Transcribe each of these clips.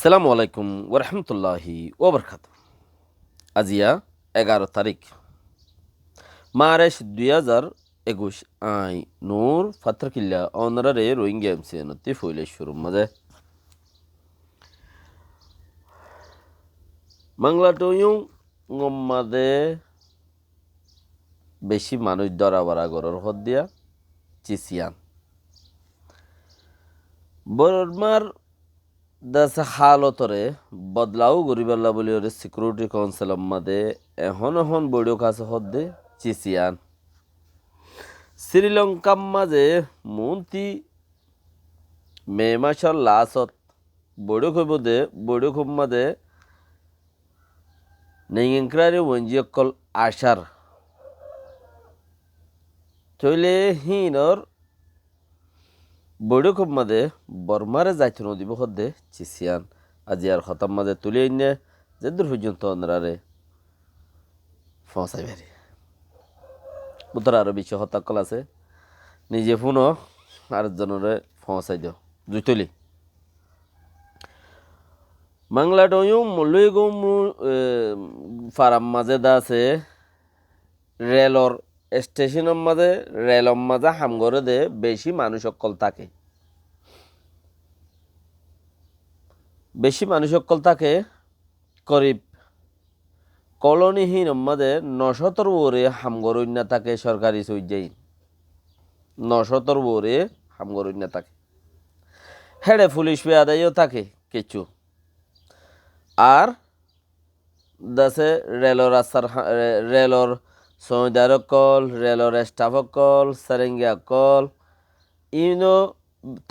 সালামু আলাইকুম ওরহমতুল্লাহি ওবরকাত। আজিয়া 11 তারিখ মার্চ 2021 আই নূর ফাত্রকিল্লা অনারে রোহিঙ্গা এমসি নতি ফইলে শুরু মাঝে বাংলাটোয়ুং মাদে বেশি মানুষ দরাবরা গরর হদ দিয়া চিসিয়ান বর্মার দাস হালতরে বদলাও গরিবাল্লা বলি ওরে সিকিউরিটি কাউন্সিল মাদে এখন বড় কাছে হদ্দে চিসিয়ান শ্রীলঙ্কার মাঝে মন্ত্রী মে মাসের লাস্টত বৈঠক হইব দে বৈঠক মাঝে নেইংক্রারি ওঞ্জিয়কল আশার তৈলে হিনর বৈঠক মাঝে বর্মারে যাইতে দিব হদ্দে চিসিয়ান আজি আর হতাম মাঝে তুলে এনে যে দূর পর্যন্ত অন্যরারে ফসাই বেরি উত্তর আরো বেশি হতাকল আছে নিজে ফোনও আরেকজনের ফসাই দিও জুতলি বাংলাটোয়ুং মল্লুইগুম ফারাম মাঝে দা আছে রেলর স্টেশনের মাঝে রেলর মাঝে হামগরে দে বেশি মানুষ অকল থাকে করিব কলোনিহীন মাঝে 900 ওরে হামগরইনা থাকে সরকারি সইজাই 900 ওরে হামগরইনা থাকে হেডে পুলিশ পেয়াদাইও থাকে কিছু আর দাসে রেলর আসার রেলর সৈদার কল রেলর স্টাফ কল সারেঙ্গিয়া কল ইনো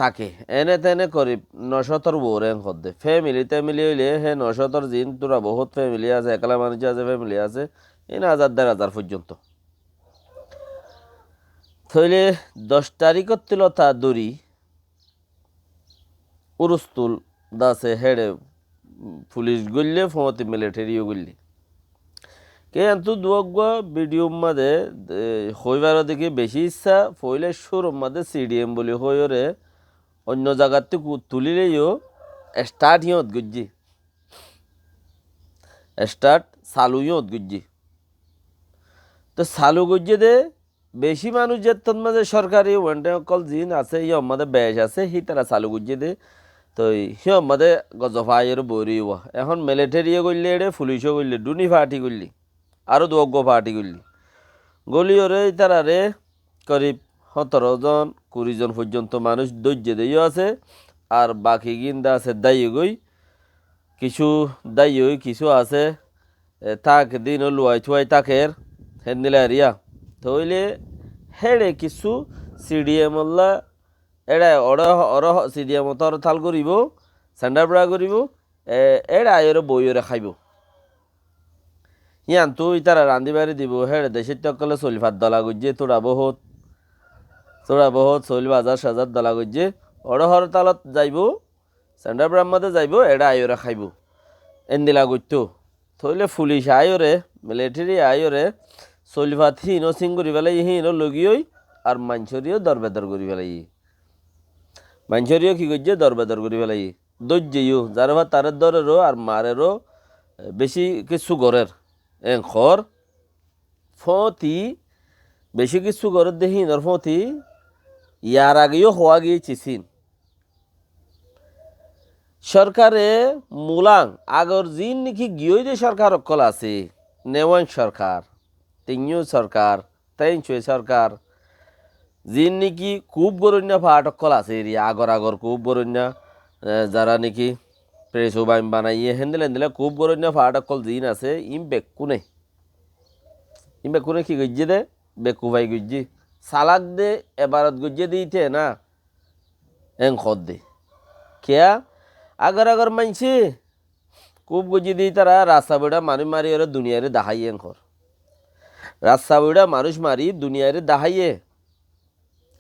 থাকে এনে তেনে করি 900 ওরে হদ্দে ফ্যামিলিতে মিলি হইলে হে 900 জিন তোরা বহুত ফ্যামিলি আছে একলা মানুষ আছে ফ্যামিলি আছে এই 1000-1500 পর্যন্ত থইলে 10 তারিখত তিলতা দড়ি উরুস্তুল দাসে হেডে পুলিশ গল্লে ফমতি মিলিটারিও গল্লে কে আন্তু দুয়াগুয়া ভিডিও মাদে হইবার দিকে বেশি ইচ্ছা ফইলে সুর মাদে সিডিএম বলি হইরে অন্য জায়গার থেকে তুলিলেও স্টার্ট হিয়ত গুজি স্টার্ট চালু হিয়ত গুজি তো চালু গুজি দে বেশি মানুষ যেতন মাঝে সরকারি ওয়ানটে অকল জিন আছে ই আমাদের বেশ আছে হি তারা চালু গুজি দে তো হি আমাদের গজফাইয়ের বরি হওয়া এখন মিলিটারিও করলে এড়ে পুলিশও করলে দুনি পার্টি করলি আরও দুগ্গ পার্টি করলি গলিওরে তারারে করিব 17 জন 20 জন পর্যন্ত মানুষ ধৈর্য দিয়েও আছে আর বাকি গিন্দা আছে দায়ী গই কিছু দায়ী হই কিছু আছে থাক দিন লুয়াই থুয়াই তাকের হেন্দিলা এরিয়া তইলে হেড়ে কিছু সিডিএমল্লা এড়া অর সিডিএম তর থাল করিব সেন্টার ব্রা করিব এড়া আয়রে বইরে খাইব ইয়ান তুই তারা রান্ধি বাড়ি দিব হেড়ে দেশের তকলে চলিফাত দলা গুজে তোরা বহুত চলি বাজার সাজার দলা গুজে অড়হর তালত যাইব সেন্টার ব্রাহ্মাতে যাইব এড়া আয়রে খাইব এন্দিলা গুজতো থইলে পুলিশ আয়রে মিলিটারি আয়রে চলিফাত হিনো সিং করি পেলাই হিনো লগিয়ই আর মাঞ্চরিও দরবেদর করি পেলাই মাঞ্চরিও কি করছে দরবেদর করি পেলাই দৈর্যও যার ভাত তারের দরেরও আর মারেরও বেশি কিছু গড়ের খর ফতি বেশি কিছু গড়ের দেখি নর ফতি ইয়ার আগেও হওয়া গিয়েছিস সরকারে মূলাং আগর জিন নাকি গিয়ে যে সরকার অকল আছে নেওয়ান সরকার তিনিও সরকার তাইনচুয়ে সরকার জিন নাকি খুব বরণ্যা ফাট অকল আছে এরিয়া আগর খুব বরণ্যা যারা নাকি প্রেস বাইম বানাইয়ে হেন্দেলে খুব বরণ্যা ফাট অকল জিন আছে ইম বেকুনে কি গজ্জে দে বেকু ভাই গজ্জি সালাক দে এবারত গজ্জে দিতে না খদ দে কেয়া আগর মানছে খুব গজ্জি দিই তারা রাস্তা বেড়া মানুষ মারি ওরা দুনিয়ারে দাহাইয়ে খর রাস্তা বেড়া মানুষ মারি দুনিয়ারে দাহাইয়ে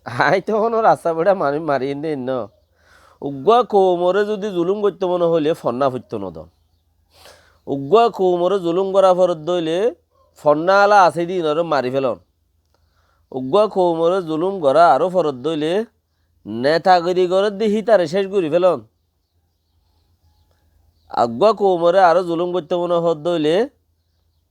হাই তখন রাস্তা বেড়া মানুষ মারি ন উগুয়া কৌমরে যদি জুলুম করতে মনে হইলে ফন্না ফুটতো নদন উগুয়া কৌমরে জুলুম করা ফরত দইলে ফন্না আলা আছে দিন আর মারি ফেলন উগুয়া কৌমরে জুলুম করা আরও ফরত দইলে নেতাগিরি করে দেখি তারে শেষ করি ফেলন আগুয়া কোমরে আরও জুলুম করতে মনে হদ হইলে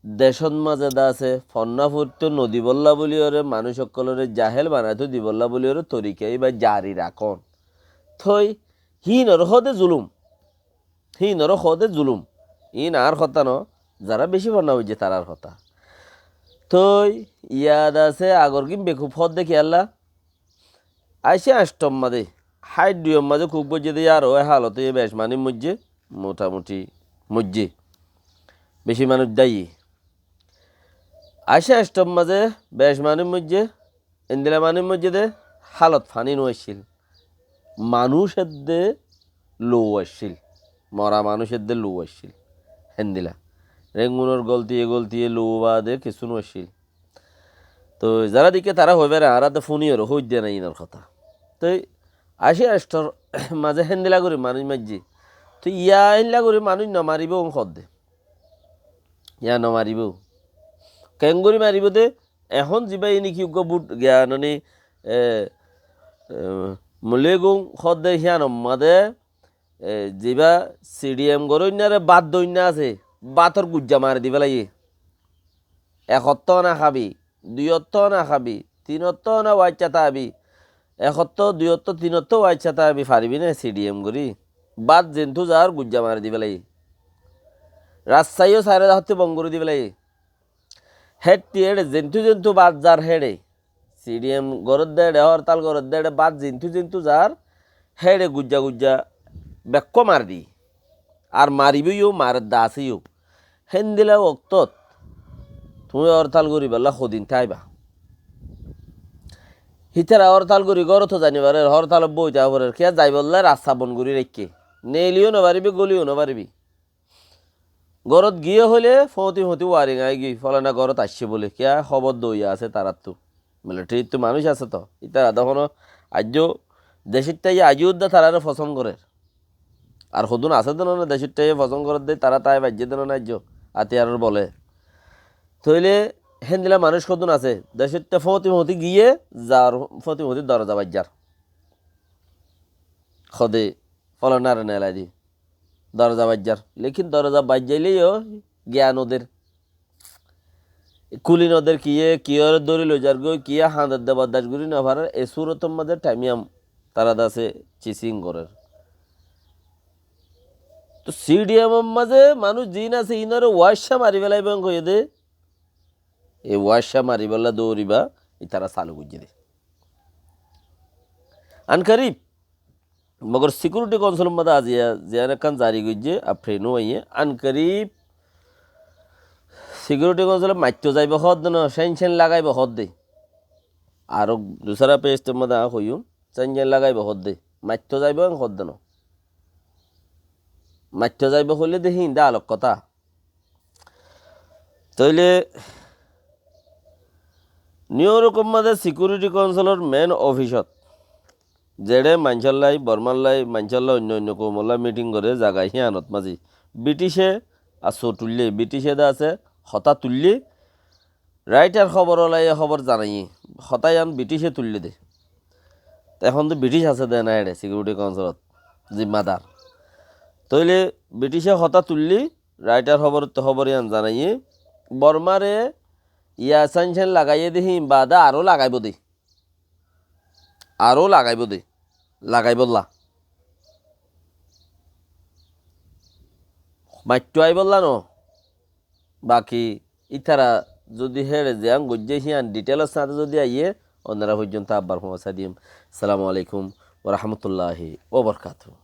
দেশত মাঝে দা আছে ফন্নাফুর্ত নদী বল্লা বলি ওরে মানুষ সকলরে জাহেল বানাইতো দিবল্লা বলি ওরে তরিকাই বা জারি রাখন থই হিনর হদে জুলুম হিনর হদে জুলুম ইন আর কথা ন যারা বেশি ফন্না হইছে তারার কথা থই ইয়াদ আছে আগর কিম বেকুব হদ দেখি আল্লাহ আইসে আষ্টম মাদে হাইট দুয়ম মাঝে খুব বজে দিয়ে আর ওই হালতে বেশ মানি মজ্জে মোটামুটি মজ্জে বেশি মানুষ দায়ী আইসে আষ্টম মাঝে বেশ মানি মজ্জে ইন্দিরা মানি মজ্জে দে হালত ফানি নইছিল মানুষের দে লো আসছিল মরা মানুষের দে লো আসছিল হেন্দিলা রেঙ্গুনোর গলতিয়ে লো বাদে কিছু নইছিল তো যারা দিকে তারা হইবে না আর ফোনিও হই দিয়ে না ইনার কথা তো আসি আষ্টর মাঝে হেন্দিলা করি মানুষ মাঝি তো ইয়া হেনলা করি মানুষ নমারিব খদ দে ইয়া নমারিব কেঙ্গুরি মারিব দে এখন যিবা ইনি কি বুট জ্ঞানী মূল্য গুং খদ দে সিয়া নমাদে যিবা CDM গরইনারে বাদ দইনা আছে বাতর গুজ্জা মারি দিবে লাগে একত্ত না খাবি দুইত্ব না খাবি তিনত্ব না ওয়াইচাতা আবি একত্ব দুইত্ব তিনত্ব ওয়াইচাতা আবি ফারিবি না CDM করি বাদ জেন্তু যার গুজ্জা মারি দিবে লাগে রাজশাহীও সারে হতে বঙ্গরি দিবে লাগে হেড টিয়েড়ে জেন্তু বাদ যার হেডে CDM গরদ দেড়ে হরতাল গরদ দেড়ে বাদ জেন্তু যার হেডে গুজ্জা বেক্ক মার দি আর মারিবিও মার দাসিও হেন দিলে অক্তত তুমি হরতাল করি বললা সদিন থাইবা হিতারা হরতাল করি গরত জানিবার হরতাল বই যাবার কে যাই বললে রাস্তা বন করি রেখে নেলিও নবারিবি গলিও নবারিবি গরত গিয়ে হলে ফতি ওয়ারিং আই গি ফলানা গরত আসছে বলে কে খবর দইয়া আছে তারার তো মিলিটারির তো মানুষ আছে তো ইতারা তখন আজ দেশের তাই আজিও দা তারা পছন্দ করে আর সদুন আছে তো না দেশের তাই পছন্দ করে দেয় তারা তাই বাজ্যে দেন না আজ আতিয়ার বলে থইলে হেন্দিলা মানুষ সদুন আছে দেশের তে ফতি গিয়ে যার ফতি দরজা বাজ্যার খদে ফলানার নেলাই দি দরজা বাজ্যার লেকিন দরজা বাজ্যাইলেও জ্ঞান ওদের কুলি নদের কিয়র দড়ি লইজার গই কিয়া হাঁদের দে বদাস গুরি না ভার এ সুরতম মাঝে টাইমিয়াম তারা দাসে চিসিং করের তো CDM মাঝে মানুষ জিন আছে ইনারে ওয়াশা মারি বেলাইব কয়ে দে এই ওয়াশা মারি বেলা দৌড়িবা ই তারা চালু গুজে দে আনকারিব মগর সিকিউরিটি কাউন্সিল মাঝে আজিয়া জিয়ান কান জারি গুজে আফ্রেনো আইয়ে আনকারিব সিকিউরিটি কাউন্সিলে মাইতো যাইব হদ ন সেন লাগাইব হদ দে আরো দুসরা পেজের মধ্যে কইম সেন লাগাইব হদ দে মাইতো যাইব হদ ন মাইতো যাইব হইলে দেখি দা আলোক কথা তইলে নিউ রকম মাঝে সিকিউরিটি কাউন্সিলর মেন অফিসত যেড়ে মাঞ্চল্লাই বর্মাল্লাই মাঞ্চল্লা অন্য কৌমল্লা মিটিং করে জাগায় হিয়ানত মাঝি ব্রিটিশে আসো তুললে ব্রিটিশে দা আছে হতা তুললে রাইটার খবর ওলাই খবর জানাই হতাই আন ব্রিটিশে তুললে দে এখন তো ব্রিটিশ আছে দে না এড়ে সিকিউরিটি কাউন্সিলত জিম্মাদার তইলে ব্রিটিশে হতা তুললি রাইটার খবর আন জানাই বর্মারে ইয়া সাইনসেন লাগাইয়ে দেখি বাদা আরও লাগাইব দে লাগাই বললা মাইটু আই বললা ন বাকি ইতারা যদি হেড়ে যান গজ্জে হিয়ান ডিটেলস সাথে যদি আইয়ে অন্যরা পর্যন্ত আব্বার পৌঁছা দিম। আসসালামু আলাইকুম ওয়া রাহমাতুল্লাহি ওয়া বারাকাতুহু।